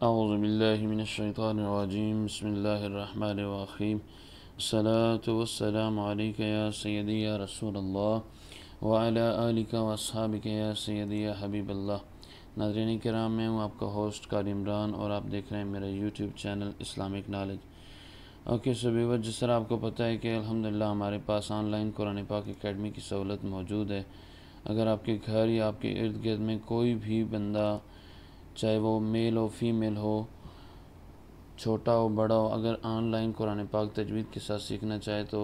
اعوذ باللہ من الشیطان الرجیم بسم اللہ الرحمن الرحیم الصلاة والسلام علیکہ یا سیدی یا رسول اللہ وعلی آلک و اصحابک یا سیدی یا حبیب اللہ۔ ناظرین کرام، میں ہوں آپ کا ہوسٹ قاری عمران اور آپ دیکھ رہے ہیں میرا YouTube channel Islamic knowledge. Okay viewer, جس طرح آپ کو پتہ ہے کہ الحمدللہ ہمارے پاس آن لائن قرآن پاک اکیڈمی کی سہولت موجود ہے۔ اگر آپ کے گھر یا آپ کے ارد گرد میں کوئی بھی بندہ، چاہے وہ میل ہو فیمیل ہو، چھوٹا ہو بڑا ہو، اگر آن لائن قرآن پاک تجوید کے ساتھ سیکھنا چاہے تو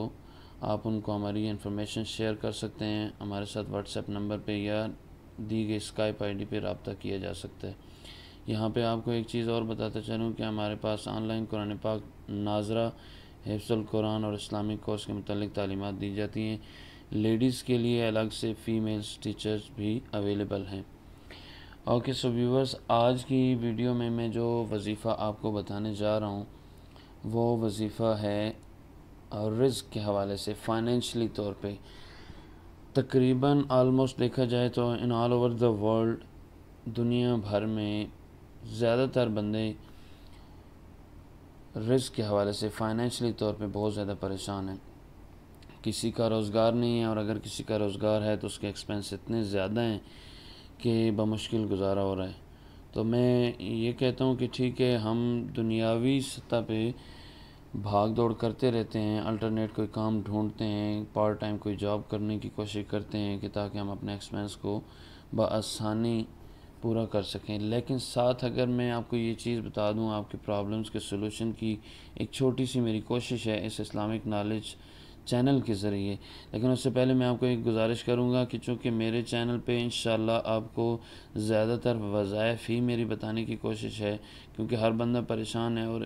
آپ ان کو ہماری انفارمیشن شیئر کر سکتے ہیں۔ ہمارے ساتھ واٹس ایپ نمبر پہ یا دی گئی اسکائپ آئی ڈی پہ رابطہ کیا جا سکتا ہے۔ یہاں پہ آپ کو ایک چیز اور بتاتا چلوں کہ ہمارے پاس آن لائن قرآن پاک ناظرہ، حفظ القرآن اور اسلامک کورس کے متعلق تعلیمات دی جاتی ہیں۔ لیڈیز کے لیے الگ سے فیمیلز ٹیچرز بھی اویلیبل ہیں۔ اوکے ویورز، آج کی ویڈیو میں جو وظیفہ آپ کو بتانے جا رہا ہوں وہ وظیفہ ہے رزق کے حوالے سے، فائنینشلی طور پہ۔ تقریباً آلموسٹ دیکھا جائے تو ان آل اوور دا ورلڈ، دنیا بھر میں زیادہ تر بندے رزق کے حوالے سے فائنینشلی طور پہ بہت زیادہ پریشان ہیں۔ کسی کا روزگار نہیں ہے، اور اگر کسی کا روزگار ہے تو اس کے ایکسپنس اتنے زیادہ ہیں کہ بمشکل گزارا ہو رہا ہے۔ تو میں یہ کہتا ہوں کہ ٹھیک ہے، ہم دنیاوی سطح پہ بھاگ دوڑ کرتے رہتے ہیں، الٹرنیٹ کوئی کام ڈھونڈتے ہیں، پارٹ ٹائم کوئی جاب کرنے کی کوشش کرتے ہیں کہ تاکہ ہم اپنے ایکسپنس کو بآسانی پورا کر سکیں۔ لیکن ساتھ اگر میں آپ کو یہ چیز بتا دوں، آپ کے پرابلمز کے سلوشن کی ایک چھوٹی سی میری کوشش ہے اس اسلامک نالج چینل کے ذریعے۔ لیکن اس سے پہلے میں آپ کو ایک گزارش کروں گا کہ چونکہ میرے چینل پہ انشاءاللہ آپ کو زیادہ تر وظائف ہی میری بتانے کی کوشش ہے، کیونکہ ہر بندہ پریشان ہے، اور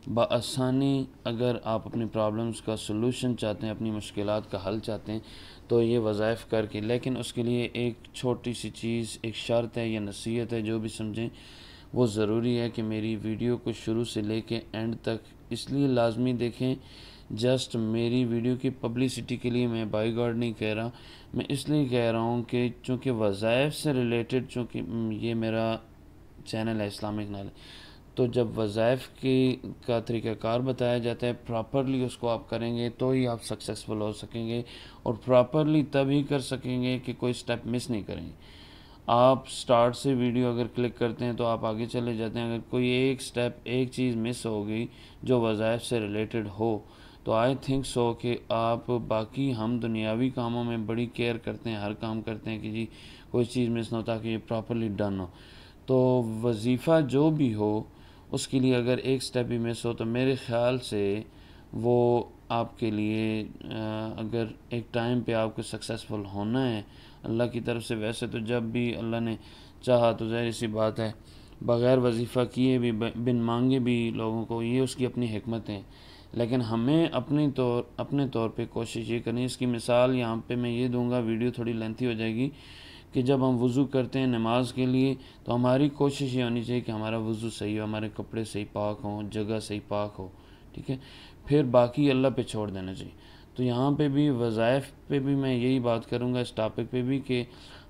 بآسانی اگر آپ اپنی پرابلمز کا سلوشن چاہتے ہیں، اپنی مشکلات کا حل چاہتے ہیں، تو یہ وظائف کر کے، لیکن اس کے لیے ایک چھوٹی سی چیز، ایک شرط ہے یا نصیحت ہے، جو بھی سمجھیں وہ ضروری ہے کہ میری ویڈیو کو شروع سے لے کے اینڈ تک اس لیے لازمی دیکھیں۔ جسٹ میری ویڈیو کی پبلسٹی کے لیے میں بائی گاڈ نہیں کہہ رہا، میں اس لیے کہہ رہا ہوں کہ چونکہ وظائف سے ریلیٹڈ، چونکہ یہ میرا چینل ہے اسلامک نالج، تو جب وظائف کا طریقہ کار بتایا جاتا ہے، پراپرلی اس کو آپ کریں گے تو ہی آپ سکسیسفل ہو سکیں گے، اور پراپرلی تب ہی کر سکیں گے کہ کوئی سٹیپ مس نہیں کریں گے۔ آپ سٹارٹ سے ویڈیو اگر کلک کرتے ہیں تو آپ آگے چلے جاتے ہیں، اگر کوئی ایک سٹیپ، ایک چیز مس ہو گئی جو وظائف سے ریلیٹڈ ہو، تو آئی تھنک سو کہ آپ باقی، ہم دنیاوی کاموں میں بڑی کیئر کرتے ہیں، ہر کام کرتے ہیں کہ جی کوئی چیز مس نہ ہو تاکہ یہ پراپرلی ڈن ہو۔ تو وظیفہ جو بھی ہو اس کے لیے اگر ایک سٹیپ بھی مس ہو تو میرے خیال سے وہ آپ کے لیے، اگر ایک ٹائم پہ آپ کو سکسیسفل ہونا ہے اللہ کی طرف سے، ویسے تو جب بھی اللہ نے چاہا تو ظاہر سی بات ہے بغیر وظیفہ کیے بھی، بن مانگے بھی لوگوں کو، یہ اس کی اپنی حکمت ہے۔ لیکن ہمیں اپنے طور پہ کوشش یہ کرنی، اس کی مثال یہاں پہ میں یہ دوں گا، ویڈیو تھوڑی لینتھی ہو جائے گی، کہ جب ہم وضو کرتے ہیں نماز کے لیے تو ہماری کوشش یہ ہونی چاہیے کہ ہمارا وضو صحیح ہو، ہمارے کپڑے صحیح پاک ہوں، جگہ صحیح پاک ہو، ٹھیک ہے، پھر باقی اللہ پہ چھوڑ دینا چاہیے۔ تو یہاں پہ بھی وظائف پہ بھی میں یہی بات کروں گا، اس ٹاپک پہ بھی، کہ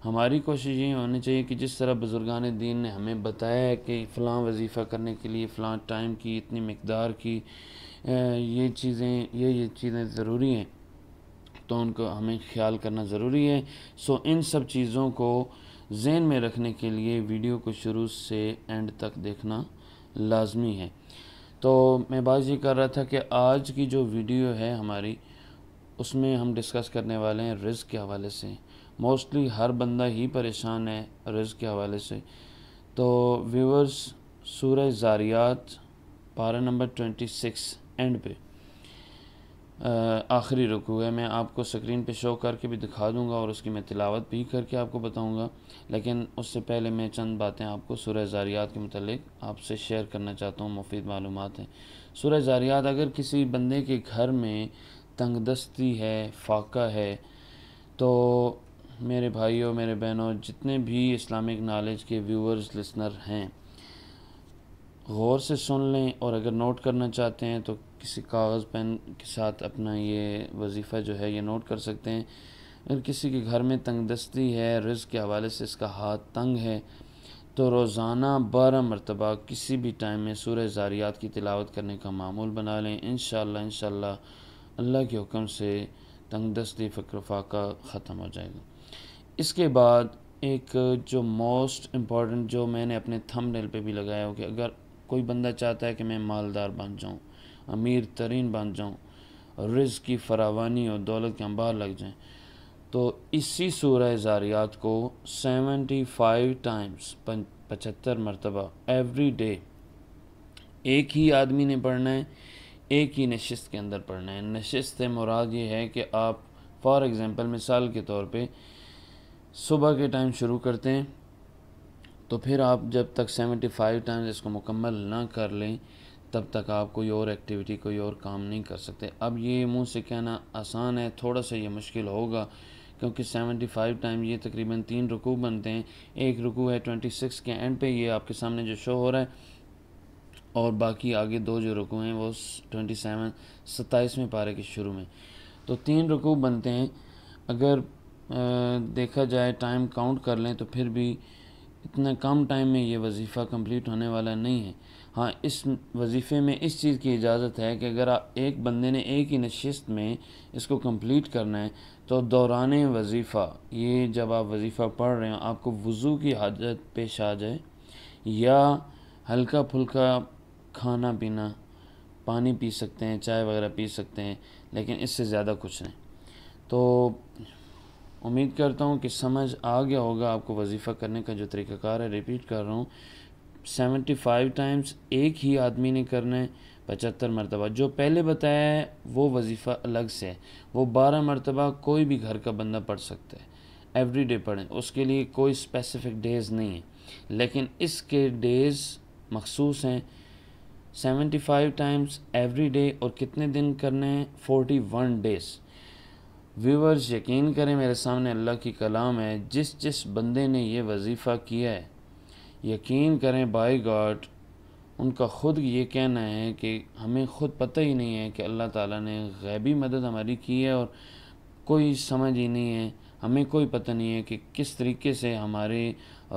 ہماری کوشش یہ ہونی چاہیے کہ جس طرح بزرگان دین نے ہمیں بتایا ہے کہ فلاں وظیفہ کرنے کے لیے فلاں ٹائم کی اتنی مقدار کی یہ چیزیں ضروری ہیں، تو ان کو ہمیں خیال کرنا ضروری ہے۔ ان سب چیزوں کو ذہن میں رکھنے کے لیے ویڈیو کو شروع سے اینڈ تک دیکھنا لازمی ہے۔ تو میں بات یہ کر رہا تھا کہ آج کی جو ویڈیو ہے ہماری، اس میں ہم ڈسکس کرنے والے ہیں رزق کے حوالے سے۔ موسٹلی ہر بندہ ہی پریشان ہے رزق کے حوالے سے۔ تو ویورز، سورہ زاریات پارہ نمبر 26 اینڈ پہ آخری رکوع ہے، میں آپ کو سکرین پہ شو کر کے بھی دکھا دوں گا اور اس کی میں تلاوت بھی کر کے آپ کو بتاؤں گا، لیکن اس سے پہلے میں چند باتیں آپ کو سورہ زاریات کے متعلق آپ سے شیئر کرنا چاہتا ہوں، مفید معلومات ہیں۔ سورہ زاریات، اگر کسی بندے کے گھر میں تنگ دستی ہے، فاقہ ہے، تو میرے بھائیوں، میرے بہنوں، جتنے بھی اسلامک نالج کے ویورز، لسنر ہیں، غور سے سن لیں، اور اگر نوٹ کرنا چاہتے ہیں تو کسی کاغذ پین کے ساتھ اپنا یہ وظیفہ جو ہے یہ نوٹ کر سکتے ہیں۔ اگر کسی کے گھر میں تنگ دستی ہے، رزق کے حوالے سے اس کا ہاتھ تنگ ہے، تو روزانہ 12 مرتبہ کسی بھی ٹائم میں سورہ زاریات کی تلاوت کرنے کا معمول بنا لیں۔ انشاءاللہ اللہ کے حکم سے تنگ دستی فقر و فاقہ ختم ہو جائے گا۔ اس کے بعد ایک جو موسٹ امپورٹنٹ، جو میں نے اپنے تھمب نیل پہ بھی لگایا ہو، کہ اگر کوئی بندہ چاہتا ہے کہ میں مالدار بن جاؤں، امیر ترین بن جاؤں، رزق کی فراوانی اور دولت کے انبار لگ جائیں، تو اسی سورہ زاریات کو 75 ٹائمز 75 مرتبہ ایوری ڈے ایک ہی آدمی نے پڑھنا ہے، ایک ہی نشست کے اندر پڑھنا ہے۔ نشست سے مراد یہ ہے کہ آپ فار ایگزامپل مثال کے طور پہ صبح کے ٹائم شروع کرتے ہیں، تو پھر آپ جب تک 75 ٹائمز اس کو مکمل نہ کر لیں تب تک آپ کوئی اور ایکٹیویٹی، کوئی اور کام نہیں کر سکتے۔ اب یہ منہ سے کہنا آسان ہے، تھوڑا سا یہ مشکل ہوگا، کیونکہ 75 ٹائم یہ تقریباً 3 رکوع بنتے ہیں۔ ایک رکوع ہے 26 کے اینڈ پہ، یہ آپ کے سامنے جو شو ہو رہا ہے، اور باقی آگے 2 جو رکوع ہیں وہ 27ویں پارے کے شروع میں، تو 3 رکوع بنتے ہیں۔ اگر دیکھا جائے ٹائم کاؤنٹ کر لیں تو پھر بھی اتنا کم ٹائم میں یہ وظیفہ کمپلیٹ ہونے والا نہیں ہے۔ ہاں، اس وظیفے میں اس چیز کی اجازت ہے کہ اگر ایک بندے نے ایک ہی نشست میں اس کو کمپلیٹ کرنا ہے تو دوران وظیفہ، یہ جب آپ وظیفہ پڑھ رہے ہیں آپ کو وضو کی حاجت پیش آ جائے یا ہلکا پھلکا کھانا پینا، پانی پی سکتے ہیں، چائے وغیرہ پی سکتے ہیں، لیکن اس سے زیادہ کچھ نہیں۔ تو امید کرتا ہوں کہ سمجھ آ گیا ہوگا آپ کو وظیفہ کرنے کا جو طریقہ کار ہے۔ ریپیٹ کر رہا ہوں، 75 ٹائمز ایک ہی آدمی نے کرنا ہے، 75 مرتبہ۔ جو پہلے بتایا ہے وہ وظیفہ الگ سے ہے، وہ 12 مرتبہ کوئی بھی گھر کا بندہ پڑھ سکتا ہے، ایوری ڈے پڑھیں، اس کے لیے کوئی اسپیسیفک ڈیز نہیں ہے، لیکن اس کے ڈیز مخصوص ہیں۔ 75 ٹائمز ایوری ڈے، اور کتنے دن کرنے ہیں؟ 41 ڈیز۔ ویورز یقین کریں، میرے سامنے اللہ کی کلام ہے، جس بندے نے یہ وظیفہ کیا ہے، یقین کریں بائی گاڈ، ان کا خود یہ کہنا ہے کہ ہمیں خود پتہ ہی نہیں ہے کہ اللہ تعالیٰ نے غیبی مدد ہماری کی ہے، اور کوئی سمجھ ہی نہیں ہے، ہمیں کوئی پتہ نہیں ہے کہ کس طریقے سے ہمارے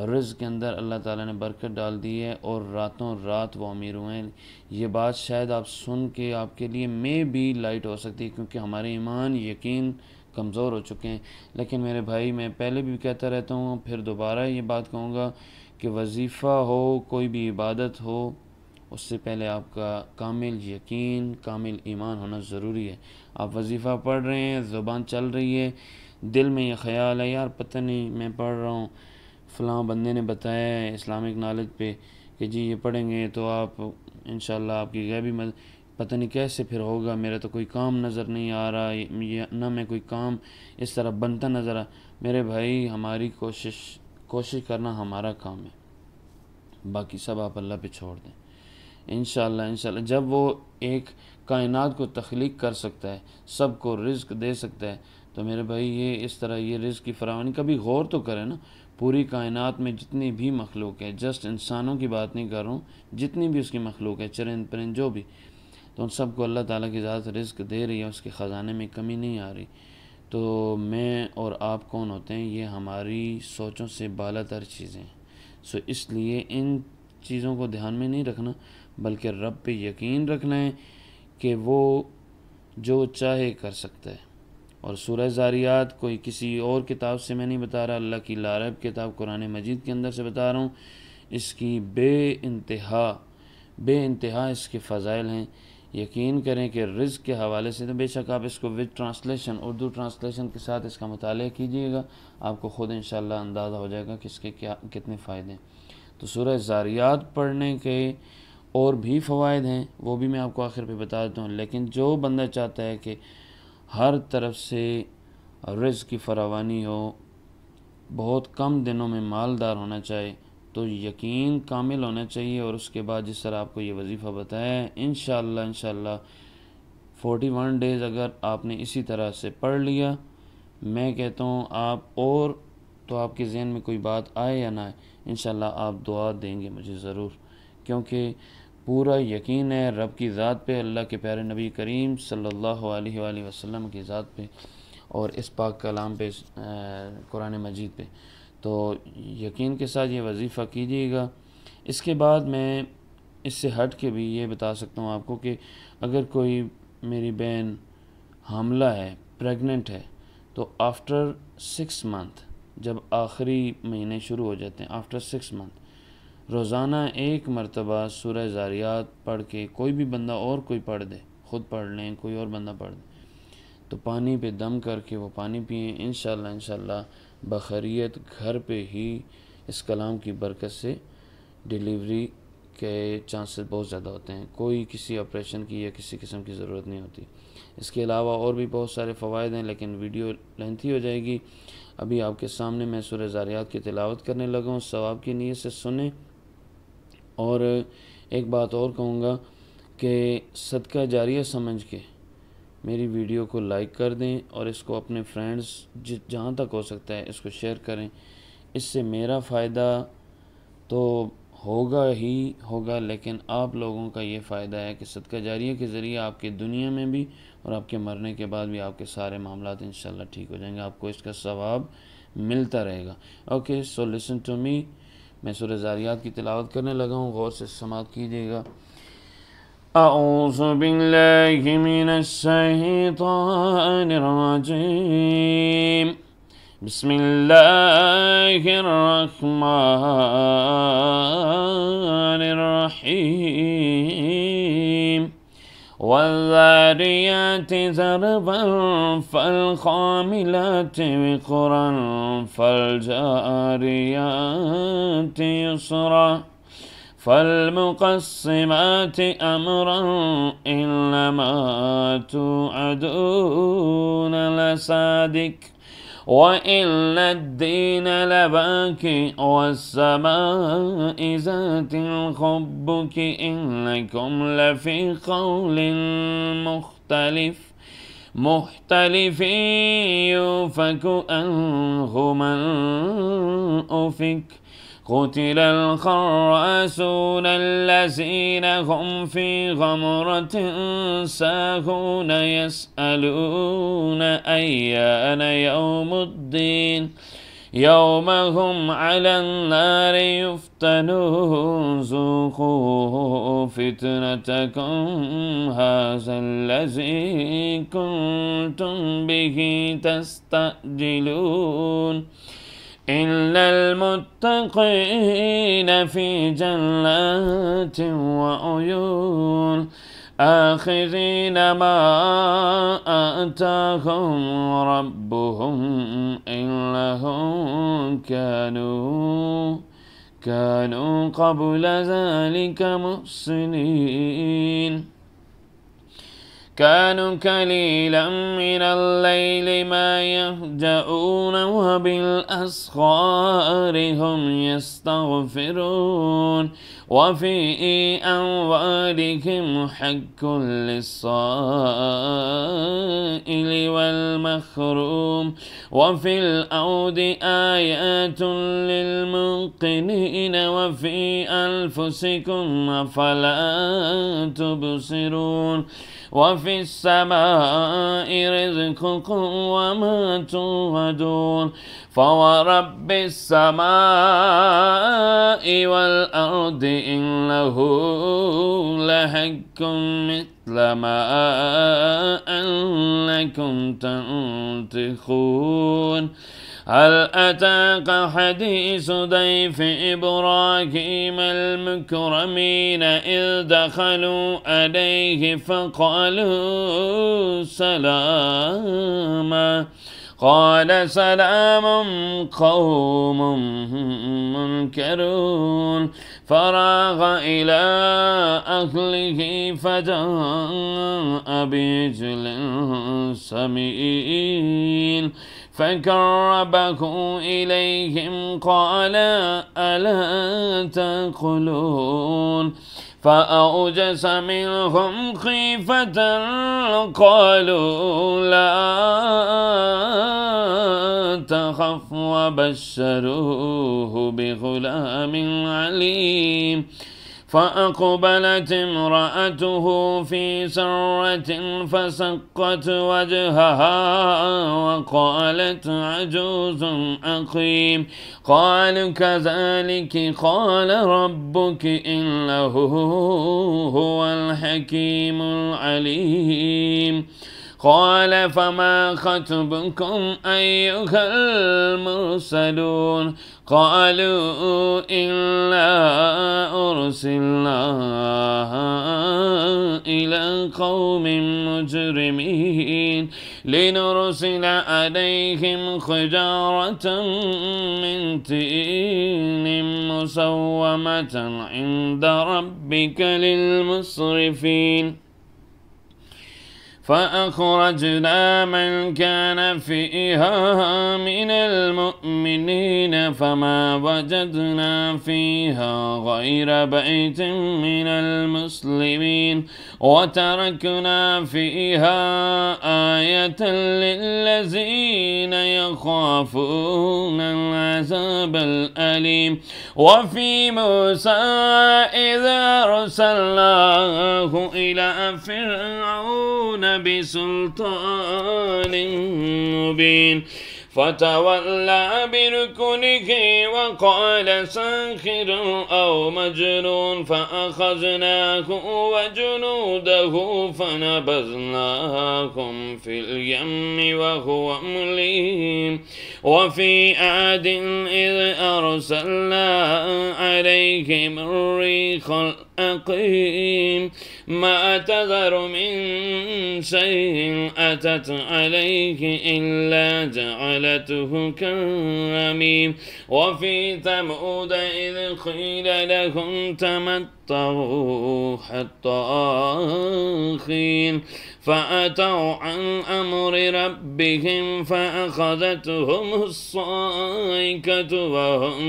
رزق کے اندر اللہ تعالیٰ نے برکت ڈال دی ہے، اور راتوں رات وہ امیر ہوئے ہیں۔ یہ بات شاید آپ سن کے آپ کے لیے میں بھی لائٹ ہو سکتی ہے، کیونکہ ہمارے ایمان یقین کمزور ہو چکے ہیں، لیکن میرے بھائی، میں پہلے بھی کہتا رہتا ہوں، پھر دوبارہ یہ بات کہوں گا کہ وظیفہ ہو، کوئی بھی عبادت ہو، اس سے پہلے آپ کا کامل یقین، کامل ایمان ہونا ضروری ہے۔ آپ وظیفہ پڑھ رہے ہیں، زبان چل رہی ہے، دل میں یہ خیال ہے یار پتہ نہیں، میں پڑھ رہا ہوں، فلاں بندے نے بتایا ہے اسلامک نالج پہ کہ جی یہ پڑھیں گے تو آپ انشاءاللہ آپ کی غیبی مدد، پتہ نہیں کیسے پھر ہوگا، میرا تو کوئی کام نظر نہیں آ رہا، نہ میں کوئی کام اس طرح بنتا نظر آ۔ میرے بھائی، ہماری کوشش کرنا ہمارا کام ہے، باقی سب آپ اللہ پہ چھوڑ دیں۔ انشاءاللہ جب وہ ایک کائنات کو تخلیق کر سکتا ہے، سب کو رزق دے سکتا ہے، تو میرے بھائی یہ اس طرح یہ رزق کی فراوانی، کبھی غور تو کریں نا، پوری کائنات میں جتنی بھی مخلوق ہے، جسٹ انسانوں کی بات نہیں کر رہا ہوں، جتنی بھی اس کی مخلوق ہے، چرند پرند جو بھی، تو ان سب کو اللہ تعالیٰ کی ذات رزق دے رہی ہے، اس کے خزانے میں کمی نہیں آ رہی۔ تو میں اور آپ کون ہوتے ہیں؟ یہ ہماری سوچوں سے بالا تر چیزیں ہیں، اس لیے ان چیزوں کو دھیان میں نہیں رکھنا، بلکہ رب پہ یقین رکھنا ہے کہ وہ جو چاہے کر سکتا ہے۔ اور سورہ زاریات کوئی کسی اور کتاب سے میں نہیں بتا رہا، اللہ کی لاریب کتاب قرآن مجید کے اندر سے بتا رہا ہوں۔ اس کی بے انتہا اس کے فضائل ہیں۔ یقین کریں کہ رزق کے حوالے سے تو بے شک آپ اس کو وتھ ٹرانسلیشن، اردو ٹرانسلیشن کے ساتھ اس کا مطالعہ کیجئے گا، آپ کو خود انشاءاللہ اندازہ ہو جائے گا کہ اس کے کتنے فائدے ہیں۔ تو سورہ زاریات پڑھنے کے اور بھی فوائد ہیں، وہ بھی میں آپ کو آخر پہ بتا دیتا ہوں، لیکن جو بندہ چاہتا ہے کہ ہر طرف سے رزق کی فراوانی ہو، بہت کم دنوں میں مالدار ہونا چاہے، تو یقین کامل ہونا چاہیے، اور اس کے بعد جس طرح آپ کو یہ وظیفہ بتایا ہے، انشاءاللہ 41 ڈیز اگر آپ نے اسی طرح سے پڑھ لیا، میں کہتا ہوں آپ، اور تو آپ کے ذہن میں کوئی بات آئے یا نہ آئے، انشاءاللہ آپ دعا دیں گے مجھے ضرور، کیونکہ پورا یقین ہے رب کی ذات پہ، اللہ کے پیارے نبی کریم صلی اللہ علیہ وآلہ وسلم کی ذات پہ، اور اس پاک کلام پہ، قرآن مجید پہ۔ تو یقین کے ساتھ یہ وظیفہ کیجیے گا۔ اس کے بعد میں اس سے ہٹ کے بھی یہ بتا سکتا ہوں آپ کو کہ اگر کوئی میری بہن حاملہ ہے، پریگننٹ ہے، تو آفٹر 6 منتھ، جب آخری مہینے شروع ہو جاتے ہیں، آفٹر 6 منتھ روزانہ 1 مرتبہ سورہ زاریات پڑھ کے، کوئی بھی بندہ اور کوئی پڑھ دے، خود پڑھ لیں، کوئی اور بندہ پڑھ دے، تو پانی پہ دم کر کے وہ پانی پئیں، انشاءاللہ بخیریت گھر پہ ہی اس کلام کی برکت سے ڈیلیوری کے چانسز بہت زیادہ ہوتے ہیں، کوئی کسی آپریشن کی یا کسی قسم کی ضرورت نہیں ہوتی۔ اس کے علاوہ اور بھی بہت سارے فوائد ہیں، لیکن ویڈیو لینتھی ہو جائے گی۔ ابھی آپ کے سامنے میں سورہ زاریات کی تلاوت کرنے لگا ہوں، ثواب کی نیت سے سنیں۔ اور ایک بات اور کہوں گا کہ صدقہ جاریہ سمجھ کے میری ویڈیو کو لائک کر دیں، اور اس کو اپنے فرینڈز جہاں تک ہو سکتا ہے اس کو شیئر کریں۔ اس سے میرا فائدہ تو ہوگا ہی ہوگا، لیکن آپ لوگوں کا یہ فائدہ ہے کہ صدقہ جاریہ کے ذریعے آپ کے دنیا میں بھی اور آپ کے مرنے کے بعد بھی آپ کے سارے معاملات انشاءاللہ ٹھیک ہو جائیں گے، آپ کو اس کا ثواب ملتا رہے گا۔ Okay, so listen to me, میں سورہ زاریات کی تلاوت کرنے لگا ہوں، غور سے سماعت کیجیے گا۔ اعوذ باللہ من الشیطان الرجیم، بسم اللہ الرحمن الرحیم، والذاریات ذروا فالحاملات وقرا فالجاریات یسرا فالمقسمات امرا انما توعدون لصادق وإن الدين لباقٍ والسماء ذات الحبك إنكم لفي قول مختلف يؤفك عنه من أفك قتل الخراسون الذين هم في غمرة ساهون يسألون أيان يوم الدين يوم هم على النار يفتنون ذوقوا فتنتكم هذا الذي كنتم به تستعجلون إن المتقين في جنات وعيون آخذين ما آتاهم ربهم إنهم كانوا قبل ذلك محسنين كانوا قليلا من الليل ما يهجعون وبالأسحار هم يستغفرون وفي أموالهم حق للسائل والمحروم وفي الأرض آيات للموقنين وفي أنفسكم أفلا تبصرون وفي السماء رزقكم وما توعدون فورب السماء والأرض إنه لحق مثل ما أنكم تنطقون هل أتاك حديث ضيف إبراهيم المكرمين إذ دخلوا عليه فقالوا سلاما قال سلام قوم منكرون فراغ إلى أهله فجاء بعجل سمين فقربه إليهم قال ألا تأكلون فأوجس منهم خيفة قالوا لا تخف وبشروه بغلام عليم فأقبلت امرأته في سرة فسقت وجهها وقالت عجوز عقيم. قالوا كذلك قال ربك إنه هو الحكيم العليم. قال فما خطبكم أيها المرسلون؟ قالوا إنا أرسلنا إلى قوم مجرمين لنرسل عليهم حجارة من طين مسومة عند ربك للمسرفين. فأخرجنا من كان فيها من المؤمنين فما وجدنا فيها غير بيت من المسلمين وتركنا فيها آية للذين يخافون العذاب الأليم. وفي موسى إذا أرسلناه إلى فرعون بسلطان مبين فتولى بركنه وقال ساحر أو مجنون فأخذناه وجنوده فنبذناهم في اليم وهو مليم. وفي عاد إذ أرسلنا عليهم الريح العقيم ما تذر من شيء أتت عليه إلا جعلته كالرميم. وفي ثمود إذ قيل لهم تمتعوا حتى حين فأتوا عن أمر ربهم فأخذتهم الصاعقة وهم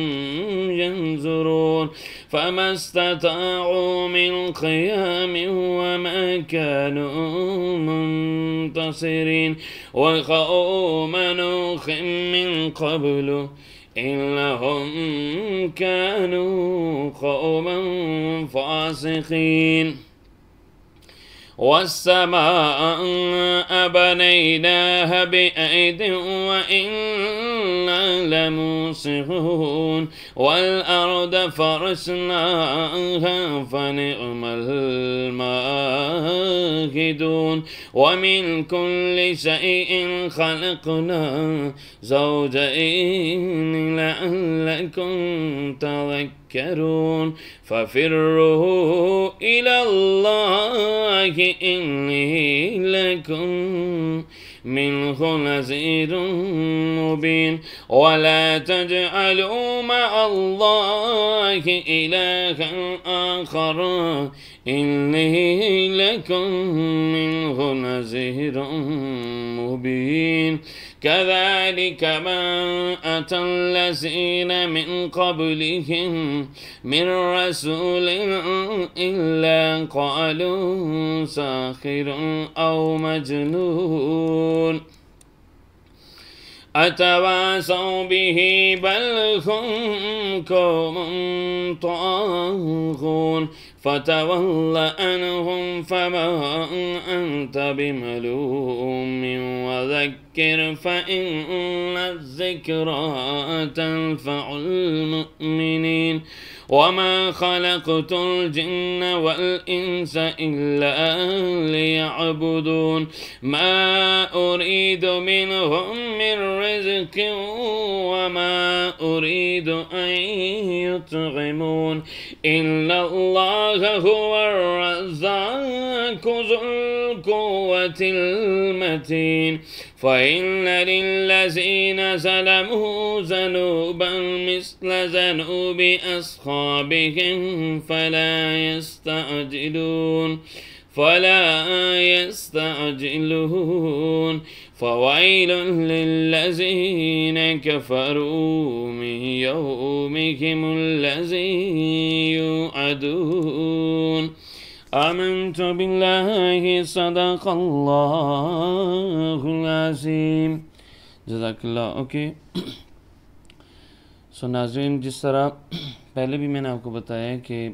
ينظرون فما استطاعوا من قيام وما كانوا منتصرين. وقوم نوح من قبل إنهم كانوا قوما فاسقين. والسماء بنيناها بأيد وإنا لموسعون. والأرض فرشناها فنعم الماهدون. ومن كل شيء خلقنا زوجين لعلكم تذكرون. ففروا إلى الله إني لكم منه نذير مبين. ولا تجعلوا مع الله إلها آخر إني لكم منه نذير مبين. كذلك ما أتى الذين من قبلهم من رسول إلا قالوا ساحر أو مجنون أتواصوا به بل هم قوم طاغون. فتول عنهم فما أنت بملوم وذكر فإن الذكرى تنفع المؤمنين. وما خلقت الجن والإنس إلا ليعبدون ما أريد منهم من رزق وما أريد أن يطعمون إن الله هو الرزاق ذو القوة المتين. فإن للذين ظلموا ذنوبا مثل ذنوب أصحابهم فلا يستعجلون. فويل للذين كفروا من يومهم الذي يوعدون. آمنت بالله صدق اللہ العظیم. جزاک اللہ. اوکے سو ناظرین، جس طرح پہلے بھی میں نے آپ کو بتایا کہ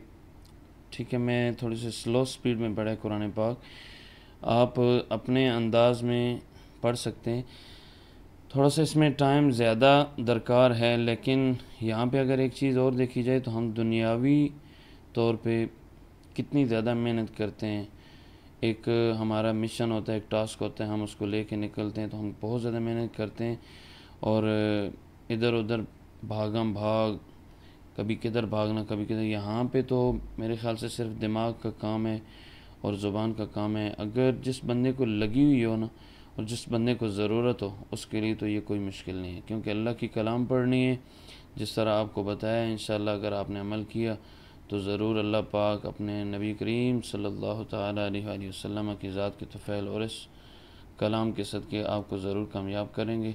ٹھیک ہے، میں تھوڑی سی سلو سپیڈ میں پڑھا ہے قرآن پاک، آپ اپنے انداز میں پڑھ سکتے ہیں۔ تھوڑا سا اس میں ٹائم زیادہ درکار ہے، لیکن یہاں پہ اگر ایک چیز اور دیکھی جائے تو ہم دنیاوی طور پہ کتنی زیادہ محنت کرتے ہیں۔ ایک ہمارا مشن ہوتا ہے، ایک ٹاسک ہوتا ہے، ہم اس کو لے کے نکلتے ہیں تو ہم بہت زیادہ محنت کرتے ہیں، اور ادھر ادھر بھاگم بھاگ، کبھی کدھر بھاگنا کبھی کدھر۔ یہاں پہ تو میرے خیال سے صرف دماغ کا کام ہے اور زبان کا کام ہے۔ اگر جس بندے کو لگی ہوئی ہو نا، اور جس بندے کو ضرورت ہو، اس کے لیے تو یہ کوئی مشکل نہیں ہے، کیونکہ اللہ کی کلام پڑھنی ہے جس طرح آپ کو بتایا ہے۔ انشاءاللہ اگر آپ نے عمل کیا تو ضرور اللہ پاک اپنے نبی کریم صلی اللہ تعالیٰ علیہ وآلہ وسلم کی ذات کے طفیل اور اس کلام کے صدقے آپ کو ضرور کامیاب کریں گے۔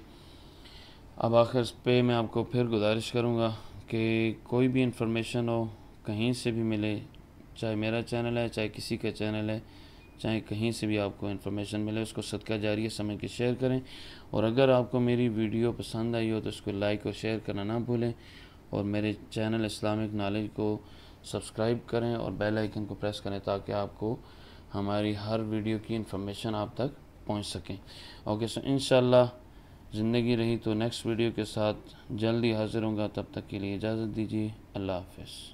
اب آخر پہ میں آپ کو پھر گزارش کروں گا کہ کوئی بھی انفارمیشن ہو، کہیں سے بھی ملے، چاہے میرا چینل ہے، چاہے کسی کا چینل ہے، چاہے کہیں سے بھی آپ کو انفارمیشن ملے، اس کو صدقہ جاریہ سمجھ کے شیئر کریں، اور اگر آپ کو میری ویڈیو پسند آئی ہو تو اس کو لائک اور شیئر کرنا نہ بھولیں، اور میرے چینل اسلامک نالج کو سبسکرائب کریں اور بیل آئیکن کو پریس کریں تاکہ آپ کو ہماری ہر ویڈیو کی انفارمیشن آپ تک پہنچ سکیں۔ اوکے، سو انشاءاللہ زندگی رہی تو نیکسٹ ویڈیو کے ساتھ جلدی حاضر ہوں گا، تب تک کے لیے اجازت دیجیے، اللہ حافظ۔